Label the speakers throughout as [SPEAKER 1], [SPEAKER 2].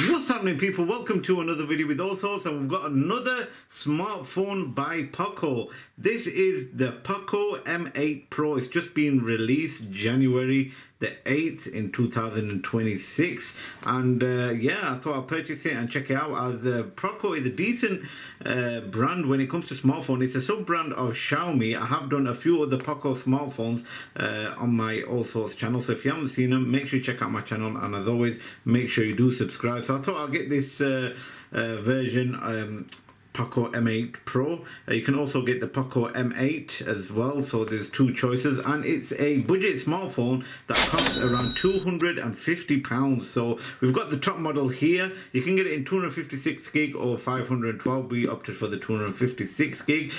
[SPEAKER 1] What's happening, people? Welcome to another video with Allsortzz, and we've got another smartphone by POCO. This is the POCO M8 Pro. It's just been released January the 8th in 2026, and yeah, I thought I'd purchase it and check it out, as POCO is a decent brand when it comes to smartphone. It's a sub-brand of Xiaomi. I have done a few other POCO smartphones on my Allsortzz channel, so if you haven't seen them, make sure you check out my channel, and as always, make sure you do subscribe. So I thought I'll get this version, POCO M8 Pro. You can also get the POCO M8 as well, so there's two choices, and it's a budget smartphone that costs around £250. So we've got the top model here. You can get it in 256 gig or 512. We opted for the 256 gig.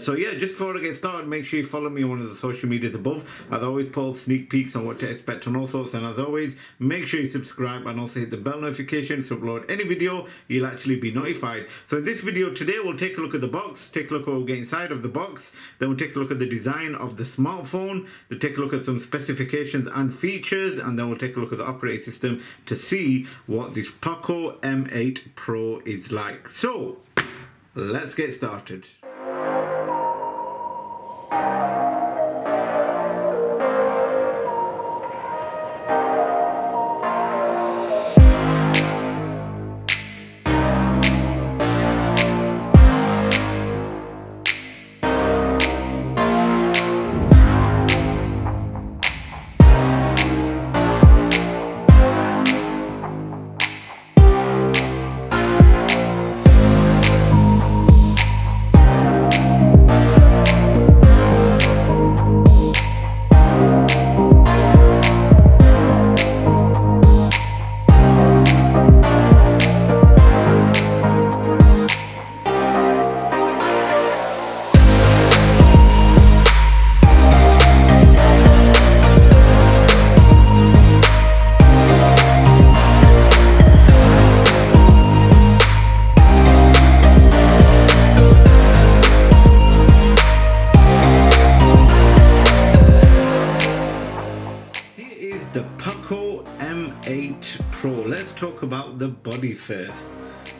[SPEAKER 1] So yeah, just before I get started, make sure you follow me on one of the social medias above. As always, post sneak peeks on what to expect on Allsortzz, and as always, make sure you subscribe and also hit the bell notification to upload any video. You'll actually be notified. So in this video today, we'll take a look at the box, take a look at what we get inside of the box, then we'll take a look at the design of the smartphone, we'll take a look at some specifications and features, and then we'll take a look at the operating system to see what this POCO M8 Pro is like. So let's get started. The POCO M8 Pro. Let's talk about the body first.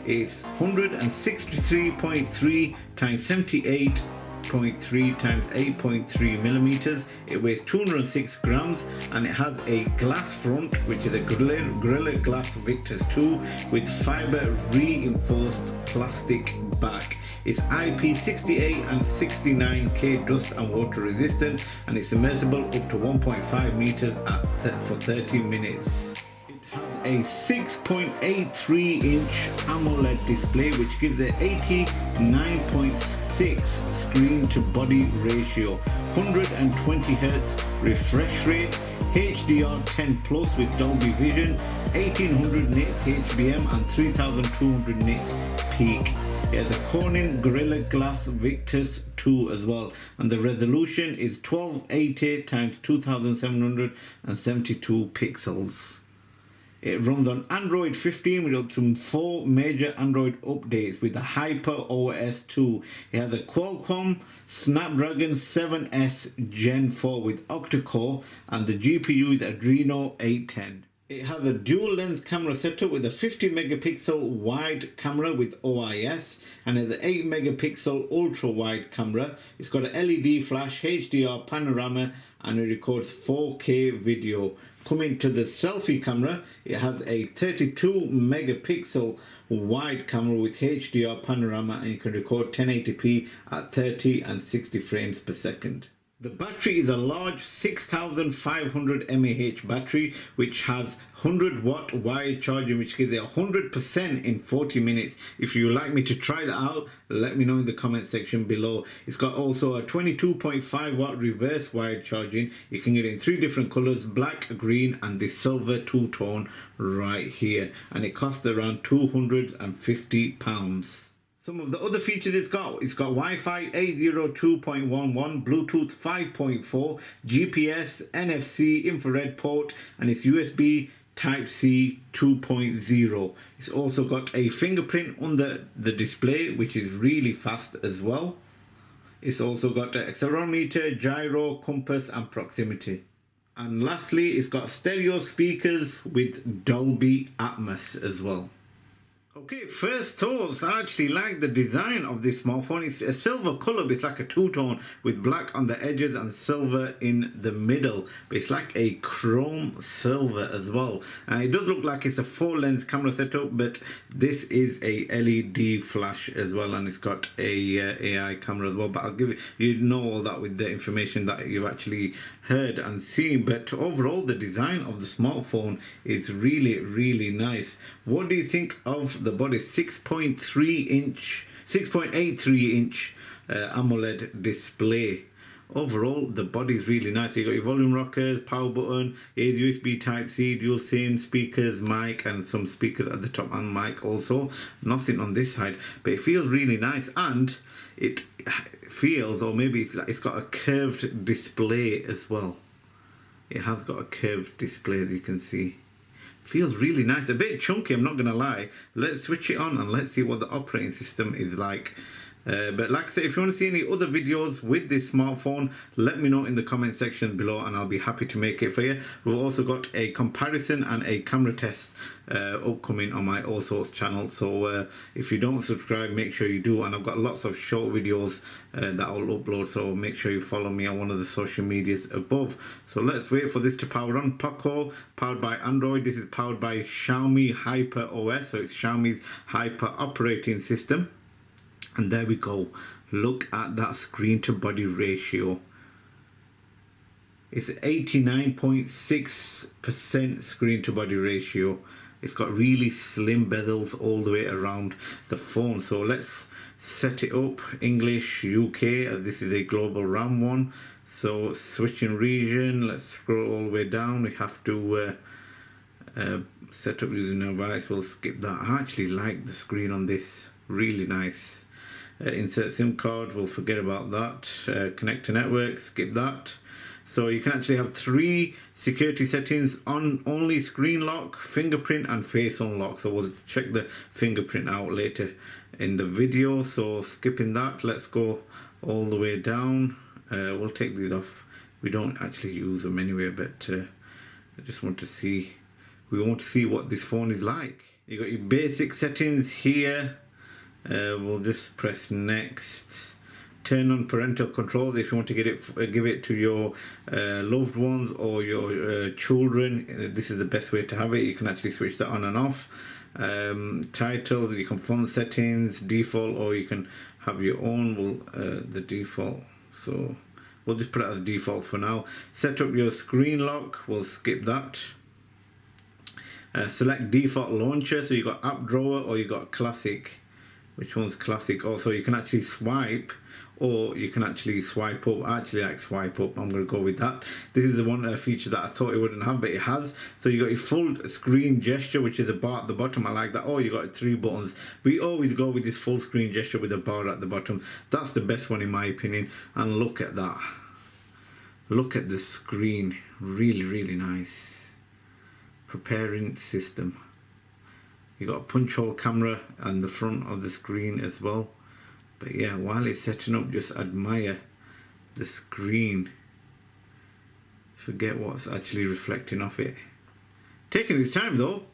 [SPEAKER 1] It's 163.3 times 78.3 times 8.3 millimeters. It weighs 206 grams, and it has a glass front, which is a Gorilla Glass Victus 2 with fiber reinforced plastic back. It's IP68 and 69K dust and water resistant, and it's immersible up to 1.5 meters for 30 minutes. It has a 6.83 inch AMOLED display, which gives an 89.6 screen to body ratio, 120 Hz refresh rate, HDR10 Plus with Dolby Vision, 1800 nits HBM and 3200 nits peak. It has a Corning Gorilla Glass Victus 2 as well, and the resolution is 1280 times 2772 pixels. It runs on Android 15 with up to 4 major Android updates with the Hyper OS 2. It has a Qualcomm Snapdragon 7S Gen 4 with octa-core, and the GPU is Adreno 810. It has a dual lens camera setup with a 50 megapixel wide camera with OIS, and has an 8 megapixel ultra wide camera. It's got an LED flash, HDR panorama, and it records 4K video. Coming to the selfie camera, it has a 32 megapixel wide camera with HDR panorama, and you can record 1080p at 30 and 60 frames per second. The battery is a large 6500 mAh battery, which has 100 watt wired charging, which gives it 100% in 40 minutes. If you would like me to try that out, let me know in the comment section below. It's got also a 22.5 watt reverse wired charging. You can get it in 3 different colors: black, green, and the silver two-tone right here, and it costs around £250. Some of the other features it's got Wi-Fi 802.11, Bluetooth 5.4, GPS, NFC, infrared port, and it's USB Type-C 2.0. It's also got a fingerprint under the display, which is really fast as well. It's also got an accelerometer, gyro, compass, and proximity. And lastly, it's got stereo speakers with Dolby Atmos as well. Okay, first thoughts. I actually like the design of this smartphone. It's a silver color, but it's like a two-tone with black on the edges and silver in the middle. But it's like a chrome silver as well. And it does look like it's a 4-lens camera setup, but this is a LED flash as well, and it's got a AI camera as well. But I'll give it, you know, all that with the information that you've actually heard and seen. But overall, the design of the smartphone is really, really nice. What do you think of the body? 6.83 inch AMOLED display. Overall, the body is really nice. You got your volume rockers, power button, here's USB Type C, dual SIM, speakers, mic, and some speakers at the top, and mic also. Nothing on this side, but it feels really nice, and it feels, or maybe it's got a curved display as well. It has got a curved display, as you can see. Feels really nice, a bit chunky, I'm not gonna lie. Let's switch it on and let's see what the operating system is like. But like I said, if you want to see any other videos with this smartphone, let me know in the comment section below and I'll be happy to make it for you. We've also got a comparison and a camera test upcoming on my Allsortzz channel, so if you don't subscribe, make sure you do. And I've got lots of short videos that I'll upload, so make sure you follow me on one of the social medias above. So let's wait for this to power on. POCO, powered by Android. This is powered by Xiaomi Hyper OS, so it's Xiaomi's Hyper operating system. And there we go. Look at that screen to body ratio. It's 89.6% screen to body ratio. It's got really slim bezels all the way around the phone. So let's set it up. English, UK, as this is a global RAM one. So switching region, let's scroll all the way down. We have to set up using a device. We'll skip that. I actually like the screen on this. Really nice. Insert SIM card, we'll forget about that. Connect to network, skip that. So you can actually have 3 security settings: on only, screen lock, fingerprint, and face unlock. So we'll check the fingerprint out later in the video. So skipping that, let's go all the way down. We'll take these off. We don't actually use them anyway, but I just want to see, we want to see what this phone is like. You got your basic settings here. We'll just press next. Turn on parental controls if you want to get it, give it to your loved ones or your children. This is the best way to have it. You can actually switch that on and off. Titles, you can font settings, default, or you can have your own. The default. So we'll just put it as default for now. Set up your screen lock. We'll skip that. Select default launcher. So you got app drawer or you got classic. Which one's classic? Also, you can actually swipe, or you can actually swipe up. I actually like swipe up. I'm going to go with that. This is the one feature that I thought it wouldn't have, but it has. So you got your full screen gesture, which is a bar at the bottom. I like that. Oh, you got 3 buttons. We always go with this full screen gesture with a bar at the bottom. That's the best one in my opinion. And look at that. Look at the screen. Really, really nice. Preparing system. You got a punch hole camera and the front of the screen as well. But yeah, while it's setting up, just admire the screen. Forget what's actually reflecting off it. Taking its time though.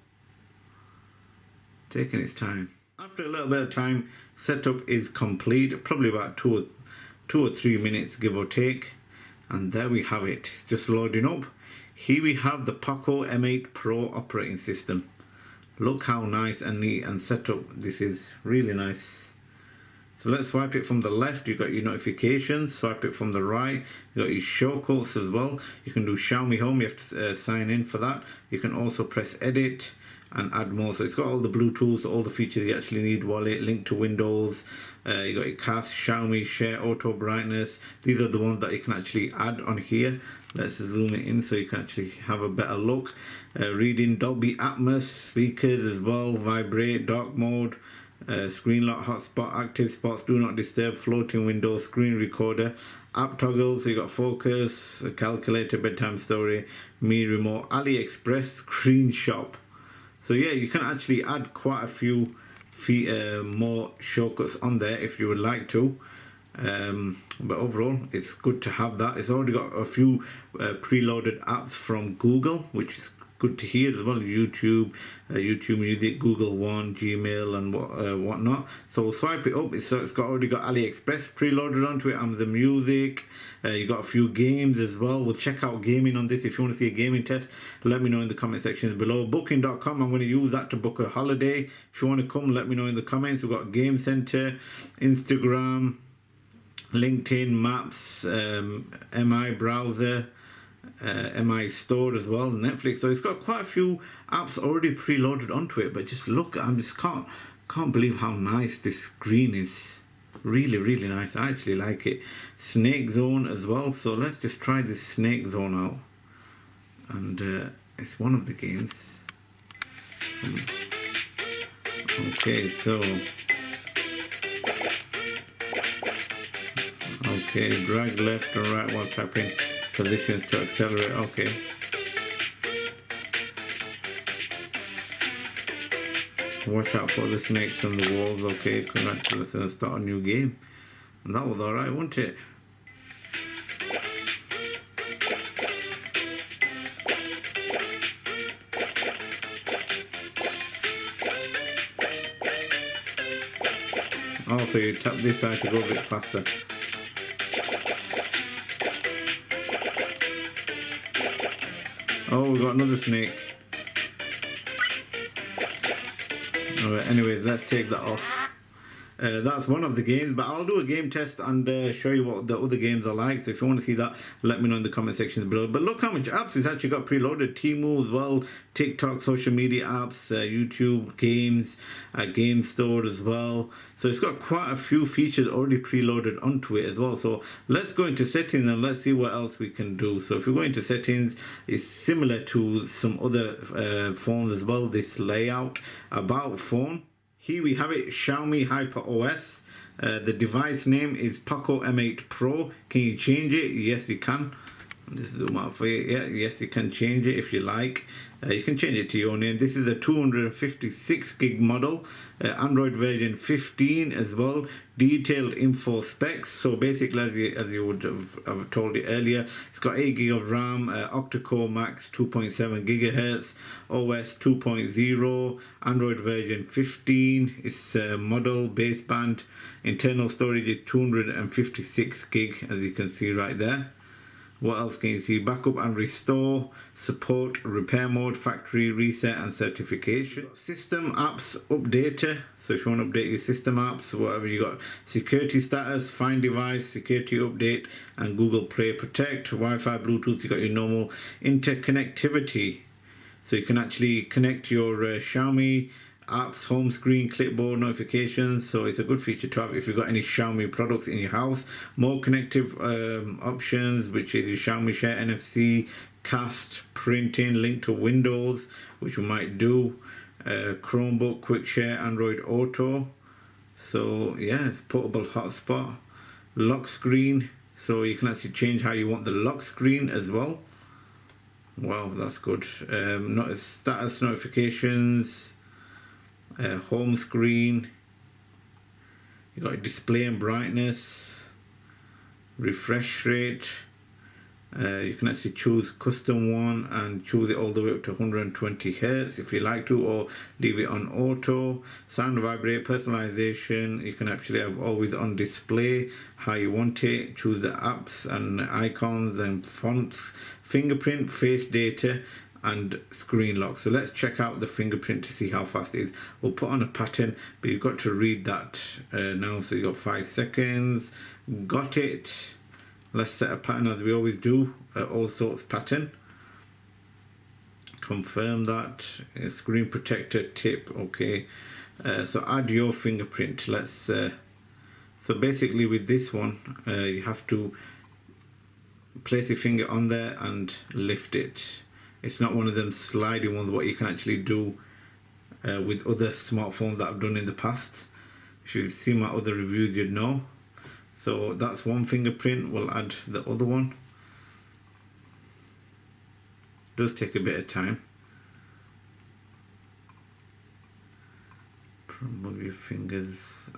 [SPEAKER 1] Taking its time. After a little bit of time, setup is complete. Probably about 2 or 3 minutes, give or take. And there we have it. It's just loading up. Here we have the POCO M8 Pro operating system. Look how nice and neat and set up this is. Really nice. So let's swipe it from the left. You've got your notifications. Swipe it from the right. You've got your shortcuts as well. You can do Xiaomi Home. You have to sign in for that. You can also press edit and add more. So it's got all the Bluetooth, all the features you actually need. Wallet, link to Windows. You got your cast, Xiaomi, share, auto brightness. These are the ones that you can actually add on here. Let's zoom it in so you can actually have a better look. Reading Dolby Atmos, speakers as well, vibrate, dark mode, screen lock, hotspot, active spots, do not disturb, floating window, screen recorder, app toggles. So you got focus, a calculator, bedtime story, me remote, AliExpress, screen shop. So yeah, you can actually add quite a few more shortcuts on there if you would like to. But overall, it's good to have that. It's already got a few preloaded apps from Google, which is good to hear as well. YouTube, YouTube Music, Google One, Gmail, and whatnot. So we'll swipe it up. It's got already got AliExpress preloaded onto it, Amazon Music. You got a few games as well. We'll check out gaming on this. If you want to see a gaming test, let me know in the comment sections below. Booking.com, I'm going to use that to book a holiday. If you want to come, let me know in the comments. We've got Game Center, Instagram, LinkedIn, Maps, MI Browser, MI Store as well, Netflix. So it's got quite a few apps already preloaded onto it. But just look, I just can't believe how nice this screen is. Really, really nice. I actually like it. Snake Zone as well. So let's just try this Snake Zone out. And it's one of the games. Okay, so okay, drag left or right while tapping positions to accelerate. Okay. Watch out for the snakes on the walls. Okay, congratulations, and start a new game. And that was alright, wasn't it? Also, you tap this side to go a bit faster. Oh, we got another snake. Alright, anyways, let's take that off. That's one of the games, but I'll do a game test and show you what the other games are like. So if you want to see that, let me know in the comment section below. But look how much apps it's actually got preloaded. Temu as well, TikTok, social media apps, YouTube, games, game store as well. So it's got quite a few features already preloaded onto it as well. So let's go into settings and let's see what else we can do. So if we go into settings, it's similar to some other phones as well. This layout, about phone. Here we have it, Xiaomi Hyper OS. The device name is POCO M8 Pro. Can you change it? Yes, you can. I'll just zoom out for you. Yeah, yes, you can change it if you like. You can change it to your name. This is a 256 gig model, Android version 15 as well. Detailed info specs. So basically, as you would have told you earlier, it's got 8 gig of RAM, octa-core max 2.7 gigahertz, OS 2.0, Android version 15. It's model baseband. Internal storage is 256 gig, as you can see right there. What else can you see? Backup and restore, support, repair mode, factory reset, and certification. System apps updater. So if you want to update your system apps, whatever you got, security status, find device, security update, and Google Play Protect, Wi-Fi, Bluetooth. You got your normal interconnectivity. So you can actually connect your Xiaomi apps, home screen, clipboard, notifications. So it's a good feature to have if you've got any Xiaomi products in your house. More connective options, which is your Xiaomi Share, NFC, cast, printing, link to Windows, which we might do. Chromebook, quick share, Android Auto. So yeah, it's portable hotspot. Lock screen, so you can actually change how you want the lock screen as well. Wow, that's good. Status notifications, home screen. You got display and brightness, refresh rate. You can actually choose custom one and choose it all the way up to 120 Hz if you like to, or leave it on auto. Sound vibrate, personalization. You can actually have always on display how you want it. Choose the apps and icons and fonts, fingerprint, face data, and screen lock. So let's check out the fingerprint to see how fast it is. We'll put on a pattern, but you've got to read that now. So you got 5 seconds. Got it. Let's set a pattern as we always do, Allsortzz pattern. Confirm that. Screen protector tip. Okay. So add your fingerprint. Let's. So basically with this one, you have to place your finger on there and lift it. It's not one of them sliding ones what you can actually do with other smartphones that I've done in the past. If you've seen my other reviews, you'd know. So that's one fingerprint. We'll add the other one. Does take a bit of time. Remove your fingers.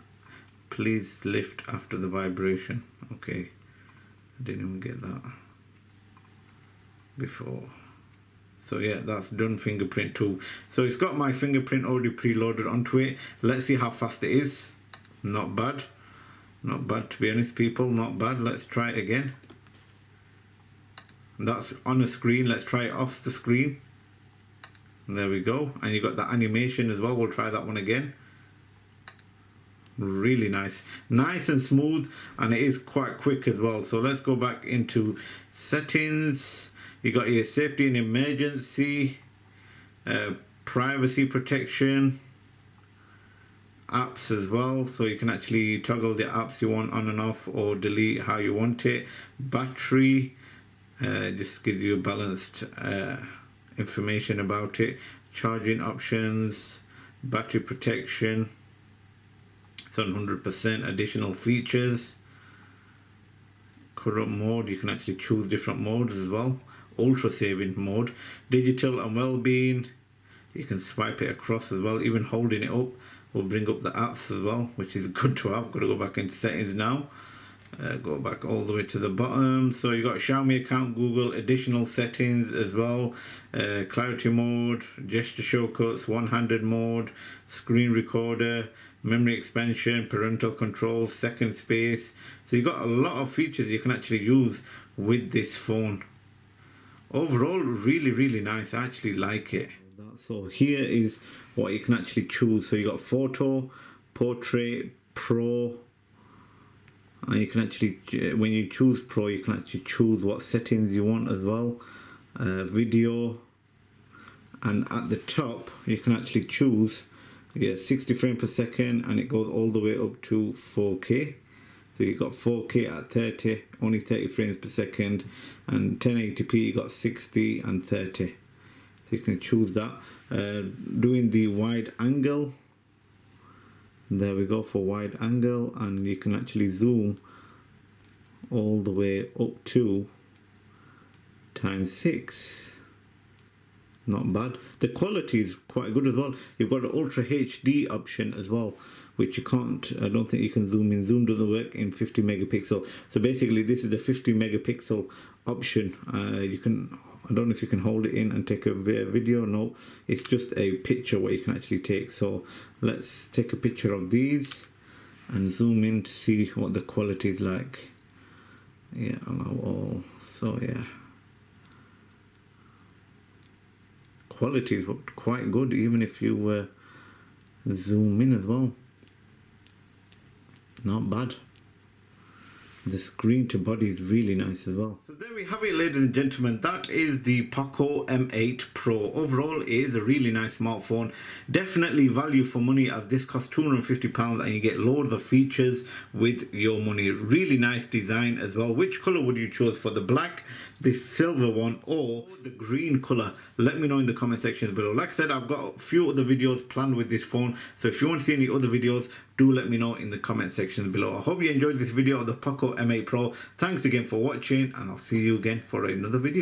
[SPEAKER 1] Please lift after the vibration. Okay, I didn't even get that before. So yeah, that's done fingerprint too. So it's got my fingerprint already preloaded onto it. Let's see how fast it is. Not bad. Not bad, to be honest, people. Not bad. Let's try it again. That's on a screen. Let's try it off the screen. There we go. And you got that animation as well. We'll try that one again. Really nice. Nice and smooth, and it is quite quick as well. So let's go back into settings. You got your safety and emergency, privacy protection, apps as well, so you can actually toggle the apps you want on and off or delete how you want it. Battery, just gives you a balanced information about it. Charging options, battery protection, it's on 100%. Additional features, current mode, you can actually choose different modes as well. Ultra saving mode, digital and well-being, you can swipe it across as well. Even holding it up will bring up the apps as well, which is good to have. Got to go back into settings now. Go back all the way to the bottom. So you got Xiaomi account, Google, additional settings as well, clarity mode, gesture shortcuts, one-handed mode, screen recorder, memory expansion, parental control, second space. So you got a lot of features you can actually use with this phone. Overall, really nice. I actually like it. So here is what you can actually choose. So you got photo, portrait, pro, and you can actually, when you choose pro, you can actually choose what settings you want as well. Video, and at the top you can actually choose 60 frames per second, and it goes all the way up to 4K. So you got 4K at 30, only 30 frames per second, and 1080p you got 60 and 30. So you can choose that. Doing the wide angle, there we go for wide angle, and you can actually zoom all the way up to ×6. Not bad. The quality is quite good as well. You've got an Ultra HD option as well, which you can't, I don't think you can zoom in. Zoom doesn't work in 50 megapixel. So basically this is the 50 megapixel option. You can, I don't know if you can hold it in and take a video. No, it's just a picture what you can actually take. So let's take a picture of these and zoom in to see what the quality is like. Yeah, allow all. So yeah, quality is quite good even if you zoom in as well. Not bad. The screen to body is really nice as well. So there we have it, ladies and gentlemen. That is the POCO M8 Pro. Overall, it is a really nice smartphone. Definitely value for money, as this costs £250 and you get loads of features with your money. Really nice design as well. Which color would you choose for the black, this silver one, or the green color? Let me know in the comment sections below. Like I said, I've got a few other videos planned with this phone, so if you want to see any other videos, do let me know in the comment section below. I hope you enjoyed this video of the POCO M8 Pro. Thanks again for watching, and I'll see you again for another video.